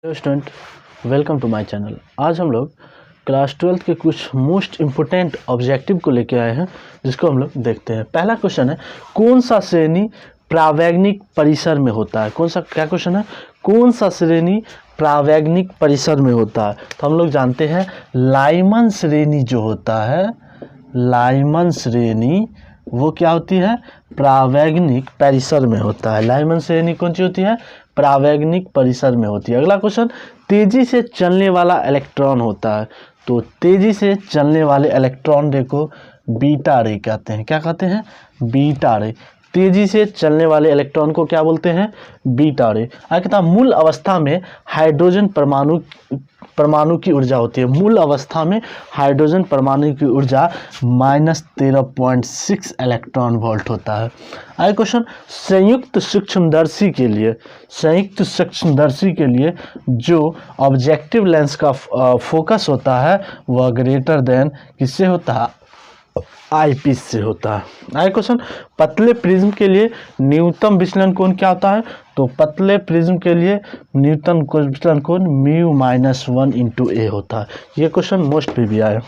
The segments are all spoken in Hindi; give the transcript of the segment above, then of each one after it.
Hello student, welcome to my channel. आज हम लोग क्लास 12th के कुछ मोस्ट इम्पोर्टेंट ऑब्जेक्टिव को लेके आए हैं, जिसको हम लोग देखते हैं। पहला क्वेश्चन है, कौन सा श्रेणी प्रावैग्निक परिसर में होता है? क्या क्वेश्चन है? कौन सा श्रेणी प्रावैग्निक परिसर में होता है? तो हम लोग जानते हैं लाइमन श्रेणी जो होता है, लाइमन श्रेणी वो क्या होती है? प्रावैग्निक परिसर में होता है। लाइमन श्रेणी कौन सी होती है? प्रावैग्निक परिसर में होती है। अगला क्वेश्चन, तेजी से चलने वाला इलेक्ट्रॉन होता है। तो तेजी से चलने वाले इलेक्ट्रॉन रे को बीटा रे कहते हैं। क्या कहते हैं? बीटा रे। तेजी से चलने वाले इलेक्ट्रॉन को क्या बोलते हैं? बीटा रे। आगे कहता है मूल अवस्था में हाइड्रोजन परमाणु की ऊर्जा होती है। मूल अवस्था में हाइड्रोजन परमाणु की ऊर्जा -13.6 इलेक्ट्रॉन वोल्ट होता है। आगे क्वेश्चन, संयुक्त सूक्ष्मदर्शी के लिए जो ऑब्जेक्टिव लेंस का फोकस होता है वह ग्रेटर देन किससे होता है? आईपीस से होता है। आगे क्वेश्चन, पतले प्रिज्म के लिए न्यूनतम विचलन कोण क्या होता है? तो पतले प्रिज्म के लिए न्यूनतम विचलन कोण μ-1 × a होता है। ये क्वेश्चन मोस्ट भी आया है।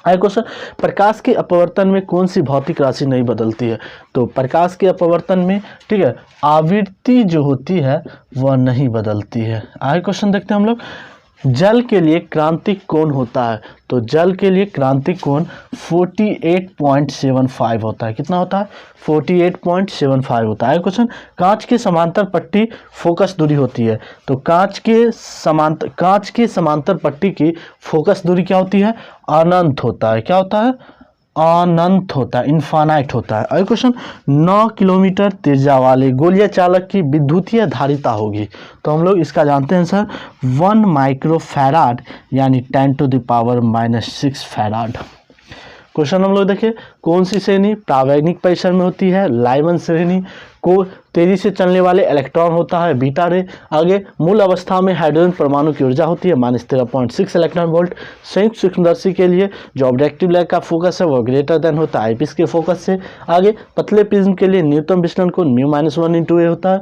आगे क्वेश्चन, प्रकाश के अपवर्तन में कौन सी भौतिक राशि नहीं बदलती है? तो प्रकाश के अपवर्तन में, ठीक है, आवृत्ति जो होती है वह नहीं बदलती है। आगे क्वेश्चन देखते हैं हम लोग, जल के लिए क्रांतिक कोण होता है। तो जल के लिए क्रांतिक कोण 48.75 होता है। कितना होता है? 48.75 होता है। क्वेश्चन, कांच के समांतर पट्टी फोकस दूरी होती है। तो कांच के समांतर पट्टी की फोकस दूरी क्या होती है? अनंत होता है। क्या होता है? अनंत होता है, इनफाइनाइट होता है। अगला क्वेश्चन, 9 किलोमीटर त्रिज्या वाले गोलीय चालक की विद्युतीय धारिता होगी। तो हम लोग इसका जानते हैं सर, 1 माइक्रोफैराड यानी 10⁻⁻6 फैराड। क्वेश्चन हम लोग देखें, कौन सी श्रेणी प्रावैग्निक परिसर में होती है? लाइमन श्रेणी। को तेजी से चलने वाले इलेक्ट्रॉन होता है बीटा रे। आगे मूल अवस्था में हाइड्रोजन परमाणु की ऊर्जा होती है -13.6 इलेक्ट्रॉन वोल्ट। संयुक्त सूक्ष्मदर्शी के लिए जो ऑब्जेक्टिव लेंस का फोकस है वो ग्रेटर देन होता है आईपीस के फोकस से। आगे पतले प्रिज्म के लिए न्यूनतम विचलन कोण μ-1 × a होता है।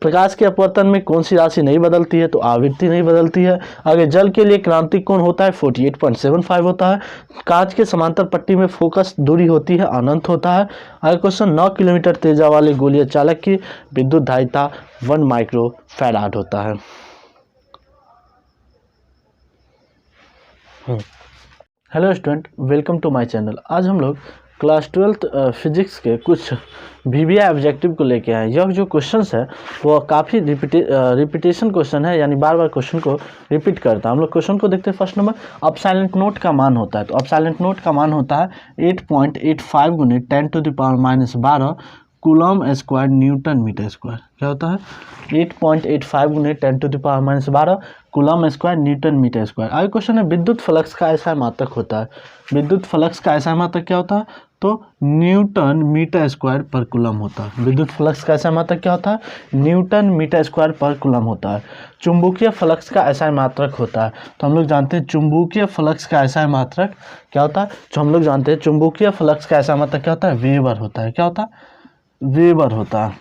प्रकाश के अपवर्तन में कौन सी राशि नहीं बदलती है? तो आवृत्ति नहीं बदलती है। आगे जल के लिए क्रांतिक कोण होता है 48.75 होता है। कांच के समांतर पट्टी में फोकस दूरी होती है अनंत होता है। आगे क्वेश्चन, 9 किलोमीटर त्रिज्या वाले गोलीय चालक की विद्युत धारिता 1 माइक्रोफैराड होता है। Hello student, welcome to my channel. आज हम लोग क्लास 12th फिजिक्स के कुछ VBI ऑब्जेक्टिव को लेके आए। यह जो क्वेश्चंस है वो काफ़ी रिपीटेशन क्वेश्चन है, यानी बार बार क्वेश्चन को रिपीट करता है। हम लोग क्वेश्चन को देखते हैं। फर्स्ट नंबर, अपसाइलेंट नोट का मान होता है। तो अपसाइलेंट नोट का मान होता है 8.85 × 10⁻12 coulomb square newton metre square. क्या होता है? 8.85 × 10⁻12 coulomb square newton metre square. आगे क्वेश्चन है, विद्युत फ्लक्स का ऐसा मात्रक होता है। विद्युत फ्लक्स का ऐसा मात्रक क्या होता है? तो न्यूटन मीटर स्क्वायर पर कूलम होता है। विद्युत फ्लक्स का ऐसा मात्रक क्या होता है? न्यूटन मीटर स्क्वायर पर कूलम होता है। चुंबकीय फ्लक्स का ऐसा मात्रक होता है। तो हम लोग जानते हैं चुंबकीय फ्लक्स का ऐसा मात्रक क्या होता है? जो हम लोग जानते हैं चुंबकीय फ्लक्स का ऐसा मात्रक क्या होता है? वेबर होता है। क्या होता है? वेबर होता है।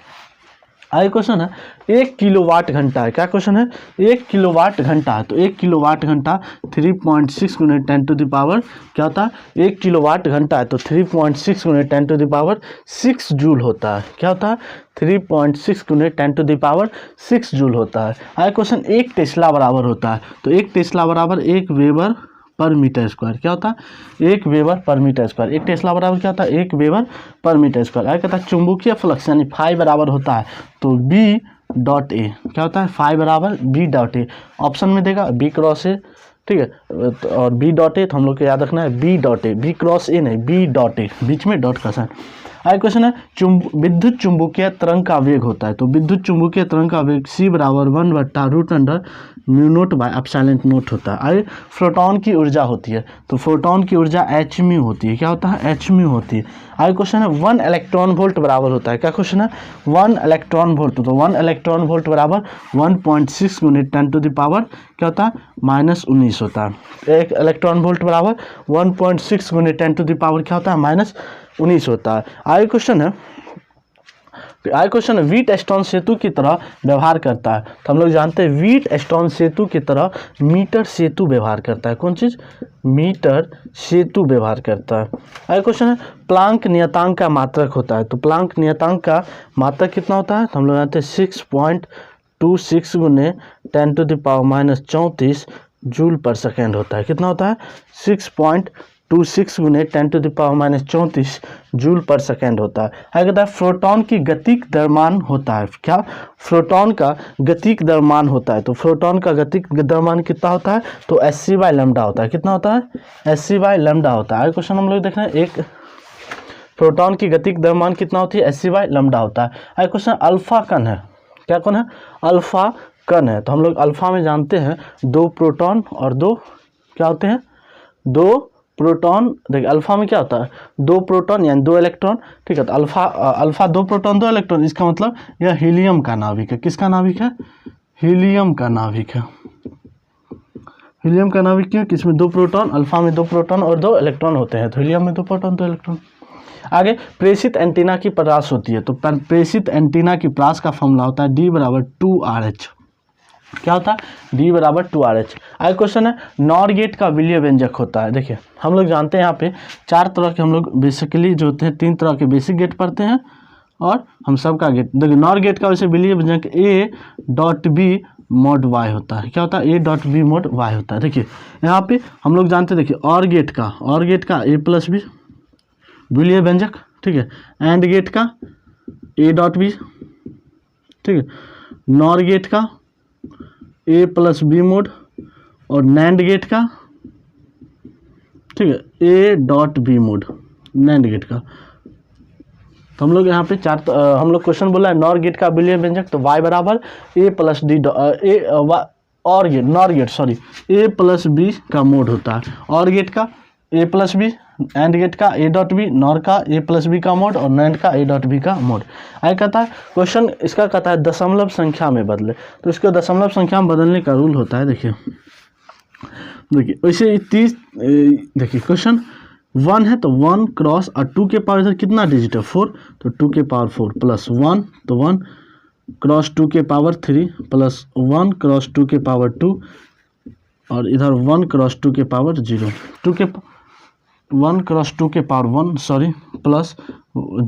आगे क्वेश्चन है, 1 किलोवाट घंटा है। क्या क्वेश्चन है? 1 किलोवाट घंटा है। तो 1 किलोवाट घंटा 3.6 × 10⁻, क्या होता है? 1 किलोवाट घंटा है तो 3.6 × 10⁻6 जूल होता है। क्या होता है? 3.6 × 10⁻6 जूल होता है। आगे क्वेश्चन, 1 टेस्ला बराबर होता है। तो 1 टेस्ला बराबर 1 वेबर पर मीटर स्क्वायर। क्या होता है? 1 वेबर पर मीटर स्क्वायर। 1 टेस्ला बराबर क्या होता है? 1 वेबर पर मीटर स्क्वायर। आगे कहता है चुंबकीय फ्लक्स यानी फाई बराबर होता है तो B.A। क्या होता है? फाई बराबर B.A। ऑप्शन में देगा B×A, ठीक है, और B.A तो हम लोग को याद रखना है B.A, B×A नहीं, B.A, बीच में डॉट का साइन। आगे क्वेश्चन है, विद्युत चुंबकीय तरंग का वेग होता है। तो विद्युत चुंबकीय तरंग का वेग C = 1/√μ0/ε0 होता है। आगे प्रोटॉन की ऊर्जा होती है। तो प्रोटॉन की ऊर्जा hν होती है। क्या होता है? hν होती है। आगे क्वेश्चन है, 1 इलेक्ट्रॉन वोल्ट बराबर होता है। क्या क्वेश्चन है? 1 इलेक्ट्रॉन वोल्ट। तो 1 इलेक्ट्रॉन वोल्ट बराबर 1.6 × 10⁻, क्या होता है? -19 होता है। 1 इलेक्ट्रॉन वोल्ट बराबर 1.6 × 10⁻, क्या होता है? -19 होता है। आगे क्वेश्चन है, आगे क्वेश्चन है व्हीट स्टोन सेतु की तरह व्यवहार करता है। तो हम लोग जानते हैं व्हीट स्टोन सेतु की तरह मीटर सेतु व्यवहार करता है। कौन चीज़? मीटर सेतु व्यवहार करता है। आगे क्वेश्चन है प्लांक नियतांक का मात्रक होता है। तो प्लांक नियतांक का मात्रक कितना होता है? तो हम लोग जानते हैं 6.26 गुने 10⁻⁻34 जूल पर सेकेंड होता है। कितना होता है? 6.26 गुने 10⁻⁻34 जूल पर सेकेंड होता है। आगे कहता है प्रोटॉन की गतिक द्रव्यमान होता है। क्या? प्रोटॉन का गतिक द्रव्यमान होता है। तो प्रोटॉन का गतिक द्रव्यमान कितना होता है? तो Sc/λ होता है। कितना होता है? Sc/λ होता है। आगे क्वेश्चन हम लोग देख रहे हैं एक प्रोटॉन की गतिक द्रव्यमान कितना होती है? Sc/λ होता है। आगे क्वेश्चन अल्फा कण है। क्या कौन है? अल्फा कण है। तो हम लोग अल्फा में जानते हैं 2 प्रोटॉन और 2 क्या होते हैं? 2 प्रोटॉन। देखिए अल्फा में क्या होता है? 2 प्रोटॉन यानी 2 इलेक्ट्रॉन। ठीक है, तो अल्फा 2 प्रोटॉन 2 इलेक्ट्रॉन, इसका मतलब यह हीलियम का नाभिक है। किसका नाभिक है? हीलियम का नाभिक है। हीलियम का नाभिक क्यों? किसमें 2 प्रोटॉन, अल्फा में 2 प्रोटॉन और 2 इलेक्ट्रॉन होते हैं। तो हीलियम में 2 प्रोटॉन 2 इलेक्ट्रॉन। आगे प्रेषित एंटीना की परास होती है। तो प्रेषित एंटीना की परास का फॉर्मूला होता है D = 2RH। क्या होता है? D = 2RH। आगे क्वेश्चन है नॉर गेट का विलीय व्यंजक होता है। देखिए हम लोग जानते हैं यहाँ पे 4 तरह के हम लोग बेसिकली जो होते हैं 3 तरह के बेसिक गेट पढ़ते हैं और हम सबका गेट। देखिए नॉर गेट का वैसे विलीय व्यंजक A.B mod y होता है। क्या होता है? A.B mod y होता है। देखिए यहाँ पे हम लोग जानते हैं, देखिए और गेट का A+B विलीय व्यंजक, ठीक है। एंड गेट का A.B, ठीक है। नॉर गेट का A+B मोड और नैंड गेट का, ठीक है, A.B मोड नैंड गेट का। तो हम लोग यहाँ पे हम लोग क्वेश्चन बोला है नॉर गेट का विलीय व्यंजक, तो y बराबर A+D और गेट नॉर गेट A+B का मोड होता है। और गेट का A+B, एंड गेट का A.B, नॉर का A+B का मोड और नैंड का A.B का मोड। आगे कहता है क्वेश्चन इसका कहता है दशमलव संख्या में बदले। तो इसको दशमलव संख्या में बदलने का रूल होता है। देखिए वैसे 30, देखिए क्वेश्चन 1 है तो 1 क्रॉस और 2 के पावर इधर कितना डिजिट है? 4, तो 2 के पावर 4 प्लस 1, तो 1 क्रॉस 2 के पावर 3 प्लस 1 क्रॉस 2 के पावर 2 और इधर 1 क्रॉस 2 के पावर 0, 1 क्रॉस 2 के पावर 1 प्लस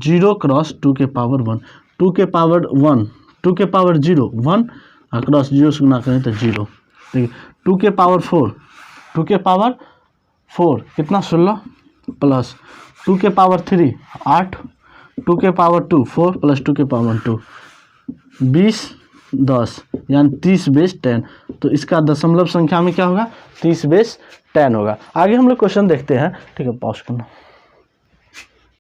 0 क्रॉस 2 के पावर 1, 2 के पावर 1, 2 के पावर 0 1 और क्रॉस 0 से गुना करें तो 0। देखिए 2 के पावर 4, 2 के पावर 4 कितना 16 प्लस 2 के पावर 3 8, 2 के पावर 2 4 प्लस 2 के पावर 2 20 10 यानी 30/10। तो इसका दशमलव संख्या में क्या होगा? 30/10 होगा। आगे हम लोग क्वेश्चन देखते हैं। ठीक है, पॉज करना।